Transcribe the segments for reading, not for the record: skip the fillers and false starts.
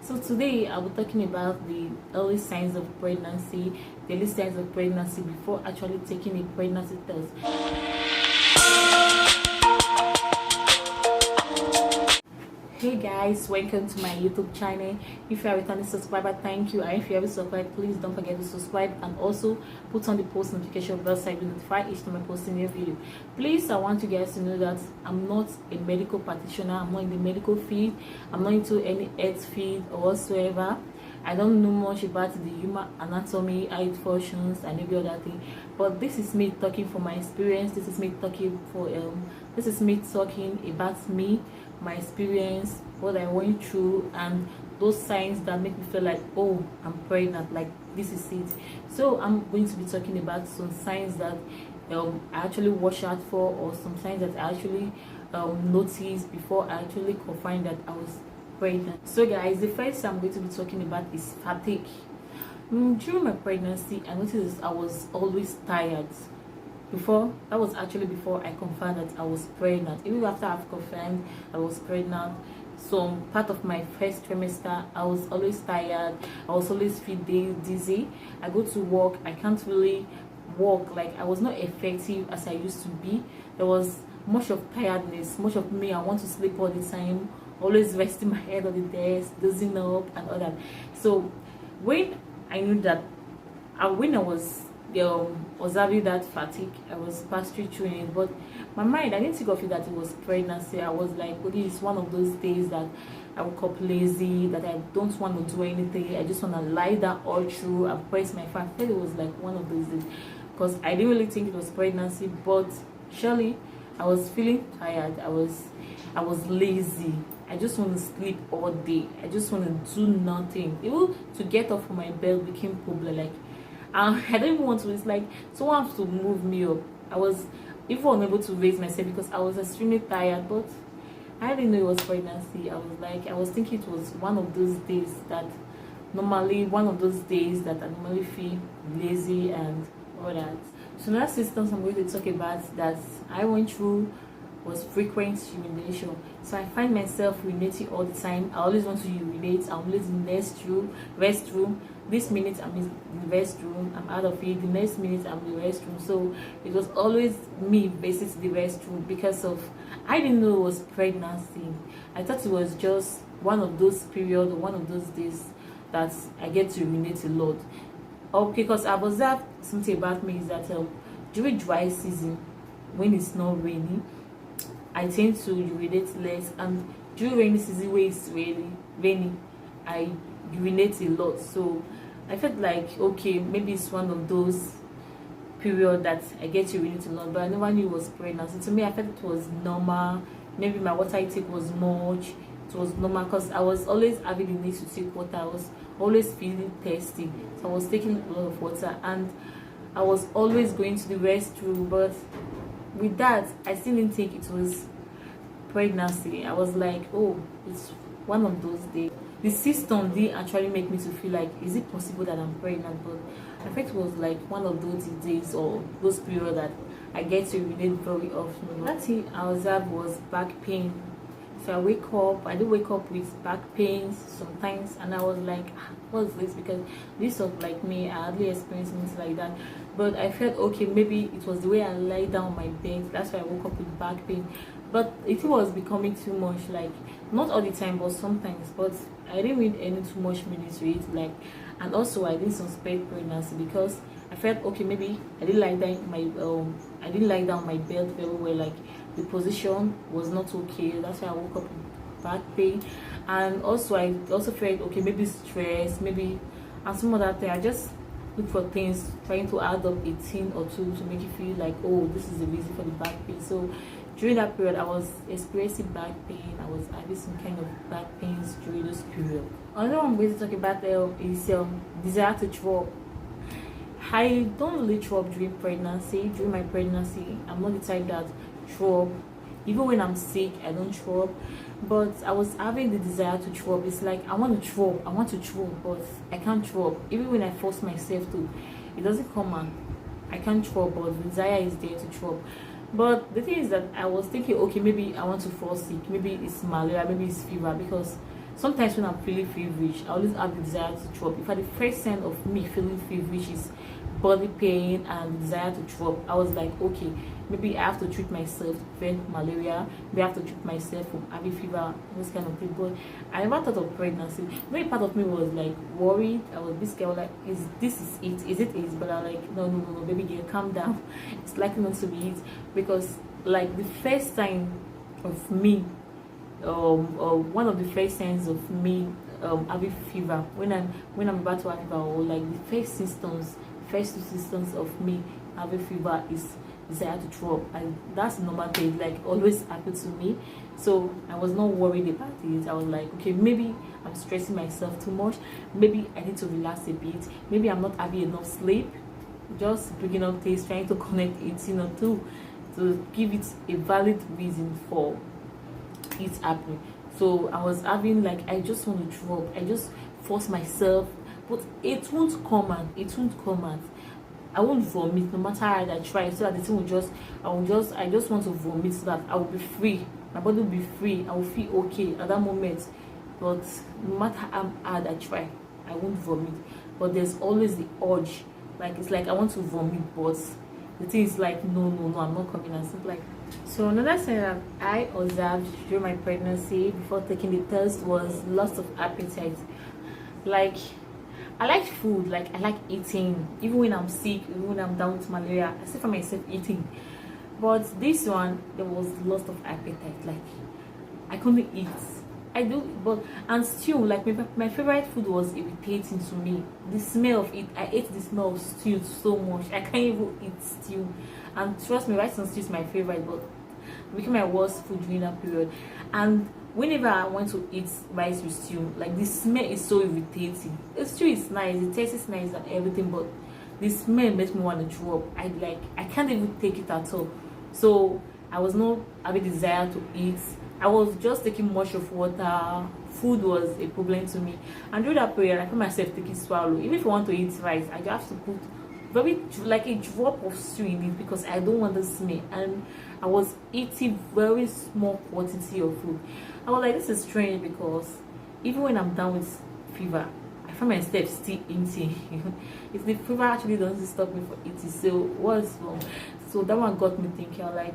So today I'll be talking about the early signs of pregnancy, the early signs of pregnancy before actually taking a pregnancy test. Hey guys, welcome to my YouTube channel. If you are a returning subscriber, thank you, and if you haven't subscribed, please don't forget to subscribe and also put on the post notification bell so you notify each time I post a new video. Please, I want you guys to know that I'm not a medical practitioner. I'm not in the medical field. I'm not into any health field or whatsoever. I don't know much about the human anatomy, how it functions, and every other thing. But this is me talking from my experience. This is me talking about me, my experience, what I went through, and those signs that make me feel like, oh, I'm pregnant, like this is it. So I'm going to be talking about some signs that I actually watch out for, or some signs that I actually noticed before I actually could find that I was pregnant. So guys, the first I'm going to be talking about is fatigue. During my pregnancy, I noticed I was always tired. That was actually before I confirmed that I was pregnant. Even after I've confirmed I was pregnant, some part of my first trimester, I was always tired. I was always feel dizzy. I go to work, I can't really walk. Like, I was not effective as I used to be. There was much of tiredness, much of me. I want to sleep all the time, always resting my head on the desk, dozing up and all that. So when I knew that, when I was having that fatigue, I was passing through it, but my mind, I didn't think of it that it was pregnancy. I was like, okay, it's one of those days that I woke up lazy, that I don't want to do anything. I just want to lie down all through and press my phone. I felt it was like one of those days, because I didn't really think it was pregnancy, but surely I was feeling tired. I was lazy. I just want to sleep all day. I just want to do nothing. Even to get up from my bed became problem. Like, I don't even want to. It's like someone has to move me up. I was even unable to raise myself because I was extremely tired. But I didn't know it was pregnancy. I was thinking it was one of those days that I normally feel lazy and all that. So another symptoms I'm going to talk about that I went through was frequent urination. So I find myself urinating all the time. I always want to urinate. I'm always in the restroom. This minute I'm in the restroom, I'm out of it. The next minute I'm in the restroom. So it was always me visiting the restroom because I didn't know it was pregnancy. I thought it was just one of those periods or one of those days that I get to urinate a lot. Okay, because I've observed something about me is that during dry season, when it's not raining, I tend to urinate less, and during rainy season where it's really rainy, I urinate a lot. So I felt like, okay, maybe it's one of those period that I get to urinate a lot, but I never knew it was pregnancy. To me, I felt it was normal. Maybe my water intake was much. It was normal because I was always having the need to take water. I was always feeling thirsty, so I was taking a lot of water, and I was always going to the restroom. But with that, I still didn't think it was pregnancy. I was like, oh, it's one of those days. The system did actually make me to feel like, is it possible that I'm pregnant? But I think it was like one of those days or those periods that I get to urinate very often. That thing I observed was back pain. So I do wake up with back pains sometimes, and I was like, what's this? Because this was like me, I hardly experienced things like that. But I felt, okay, maybe it was the way I lie down on my bed, that's why I woke up with back pain. But it was becoming too much, like not all the time, but sometimes. But I didn't read any too much meaning to it, like, and also I didn't suspect pregnancy because I felt, okay, maybe I didn't lie down my bed very well, like the position was not okay. That's why I woke up with back pain. And also I also felt, okay, maybe stress, maybe, and some other thing. I just look for things, trying to add up 18 or 2 to make you feel like, oh, this is the reason for the back pain. So during that period, I was experiencing back pain. I was having some kind of back pains during this period. Another one I'm going to talk about is desire to throw up. I don't really throw up during pregnancy. During my pregnancy, I'm not the type that throw up. Even when I'm sick, I don't throw up. But I was having the desire to throw up. It's like I want to throw up, but I can't throw up. Even when I force myself to, it doesn't come out. I can't throw up, but the desire is there to throw up. But the thing is that I was thinking, okay, maybe I want to fall sick. Maybe it's malaria, maybe it's fever, because sometimes when I'm feeling feverish, I always have the desire to drop. In fact, the first sign of me feeling feverish is body pain and the desire to drop. I was like, okay, maybe I have to treat myself to prevent malaria. Maybe I have to treat myself from having fever, this kind of thing. But I never thought of pregnancy. Maybe part of me was like worried. I was this girl like, is it? Is it it? But I'm like, no, baby girl, calm down. It's likely not to be it, because like the first sign of me, one of the first signs of me having fever, when I'm about to have fever, or like the first two symptoms of me having fever is desire to throw up, and that's normal thing, like always happened to me. So I was not worried about it. I was like, okay, maybe I'm stressing myself too much, maybe I need to relax a bit, maybe I'm not having enough sleep, just bringing up things, trying to connect it, to give it a valid reason for it happening. So I was having like, I just want to throw up, I just force myself, but it won't come out. I won't vomit no matter how I try, so that the thing will I just want to vomit so that I will be free, my body will be free, I will feel okay at that moment. But no matter how hard I try, I won't vomit. But there's always the urge, like it's like I want to vomit, but the thing is like, no, I'm not coming out. So like, so another thing that I observed during my pregnancy before taking the test was loss of appetite. Like, I like food, like I like eating. Even when I'm sick, even when I'm down with malaria, I still find myself eating. But this one, there was loss of appetite. Like, I couldn't eat. I do, but and stew, like my favorite food was irritating to me. The smell of it, I ate the smell of stew so much. I can't even eat stew. And trust me, rice and stew is my favorite, but it became my worst food during that period. And whenever I want to eat rice with stew, like the smell is so irritating. The stew is nice, the taste is nice and everything, but the smell makes me want to throw up. I can't even take it at all. So I was not having desire to eat. I was just taking much of water. Food was a problem to me. And during that period, I found myself taking swallow. Even if I want to eat rice, I just have to put very like a drop of stew in it, because I don't want the smell. And I was eating very small quantity of food. I was like, this is strange, because even when I'm down with fever, I find myself still eating. If the fever actually doesn't stop me from eating, so what's wrong? So that one got me thinking, like,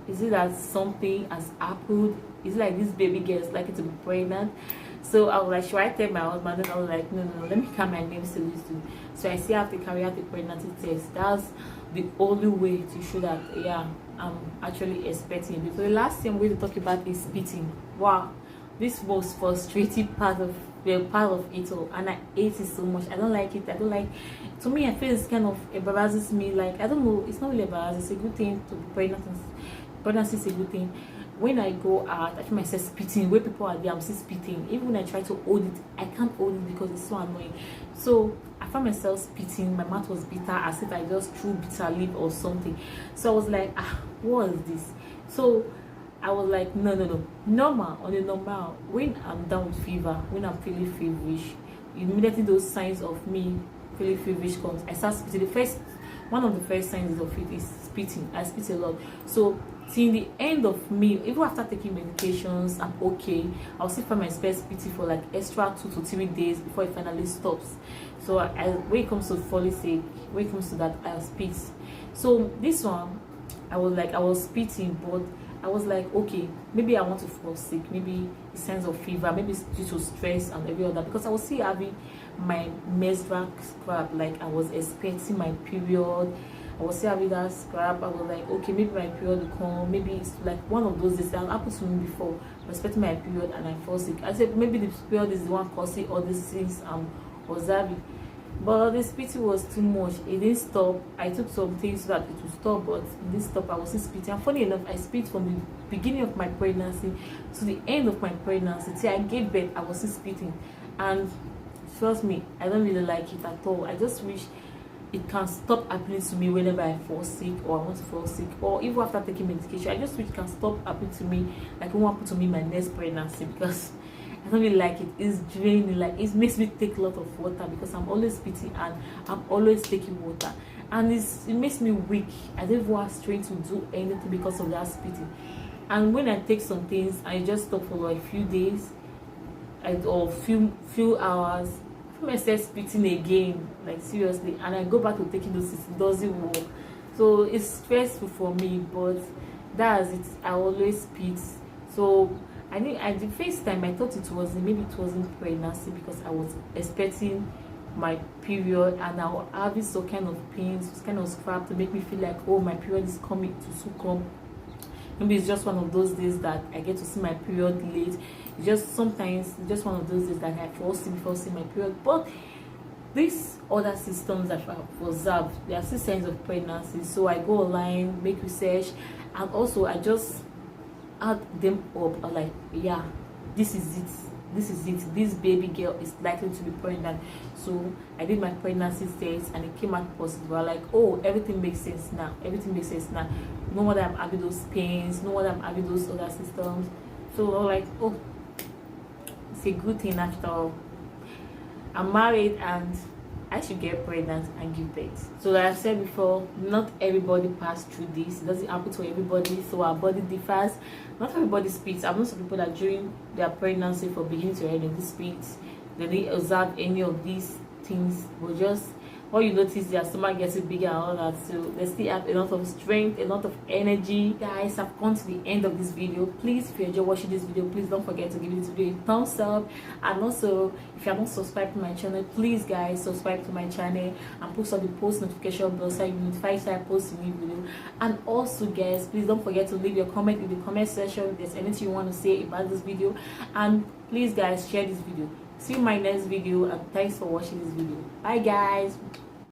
is it that something has happened? Is it like this baby girl is likely to be pregnant? So I was like, should I tell my husband? And I was like, no, let me calm my name so used to. So I still have to carry out the pregnancy test. That's the only way to show that, yeah, I'm actually expecting it. So the last thing I'm going to talk about is spitting. Wow, this was frustrating part of it all, and I hate it so much. I don't like it. To me, I feel it's kind of embarrasses me. Like, I don't know, it's not really embarrassing. It's a good thing to be pregnant. Pregnancy is a good thing. When I go out, I feel myself spitting. Where people are there, I'm still spitting. Even when I try to hold it, I can't hold it because it's so annoying. So I found myself spitting. My mouth was bitter, as if I just threw bitter leaf or something. So I was like, what is this? So I was like, no. Normal, on the normal. When I'm down with fever, when I'm feeling feverish, immediately those signs of me feeling feverish comes. I start spitting. One of the first signs of it is spitting. I spit a lot. So till the end of me, even after taking medications, I'm okay. I'll still find myself spitting for like extra 2 to 3 days before it finally stops. So when it comes to folic, when it comes to that, I'll spit. So this one, I was spitting, but I was like, okay, maybe I want to fall sick, maybe a sense of fever, maybe it's due to stress and every other, because I was still having my menstrual scrap, like I was expecting my period. I was still having that scrap. I was like, okay, maybe my period will come. Maybe it's like one of those days that happened to me before. I was expecting my period and I fall sick. I said maybe the period is the one causing all these things I'm observing. But the spitting was too much. It didn't stop. I took some things so that it would stop, but it didn't stop. I was still spitting. And funny enough, I spit from the beginning of my pregnancy to the end of my pregnancy. Till I gave birth, I was still spitting. And trust me, I don't really like it at all. I just wish it can stop happening to me whenever I fall sick or I want to fall sick, or even after taking medication. I just wish it can stop happening to me, like it won't happen to me in my next pregnancy, because I don't really like it. It's draining. Like, it makes me take a lot of water, because I'm always spitting and I'm always taking water, and it makes me weak. I don't even have strength to do anything because of that spitting. And when I take some things, I just stop for like a few days. or few hours, I feel myself spitting again, like seriously, and I go back to taking those, it doesn't work. So it's stressful for me, but that's it. I always spit. So I think at the first time I thought it was, maybe it wasn't pregnancy, because I was expecting my period and I was having some kind of pains, some kind of scrap to make me feel like, oh, my period is coming to soon come. Maybe it's just one of those days that I get to see my period late. It's just sometimes it's just one of those days that I fall asleep before seeing my period. But these other systems that I've observed, there are still signs of pregnancy. So I go online, make research, and also I just add them up. I'm like, yeah, this is it. This is it. This baby girl is likely to be pregnant. So I did my pregnancy test and it came out positive. I'm like, oh, everything makes sense now. Everything makes sense now. No wonder I'm having those pains. No wonder I'm having those other systems. So I'm like, oh, it's a good thing after all. I'm married and I should get pregnant and give birth. So like I said before, not everybody passed through this. It doesn't happen to everybody, so our body differs. Not everybody spits. I've known some people that during their pregnancy for beginning to end in this spits, they didn't observe any of these things, but just all you notice, their stomach gets bigger and all that. So they still have a lot of strength, a lot of energy. Guys, I've come to the end of this video. Please, if you enjoy watching this video, please don't forget to give this video a thumbs up. And also, if you are not subscribed to my channel, please guys subscribe to my channel and push on the post notification bell so you notify when I post a new video. And also guys, please don't forget to leave your comment in the comment section if there's anything you want to say about this video. And please guys, share this video. See you in my next video, and thanks for watching this video. Bye guys.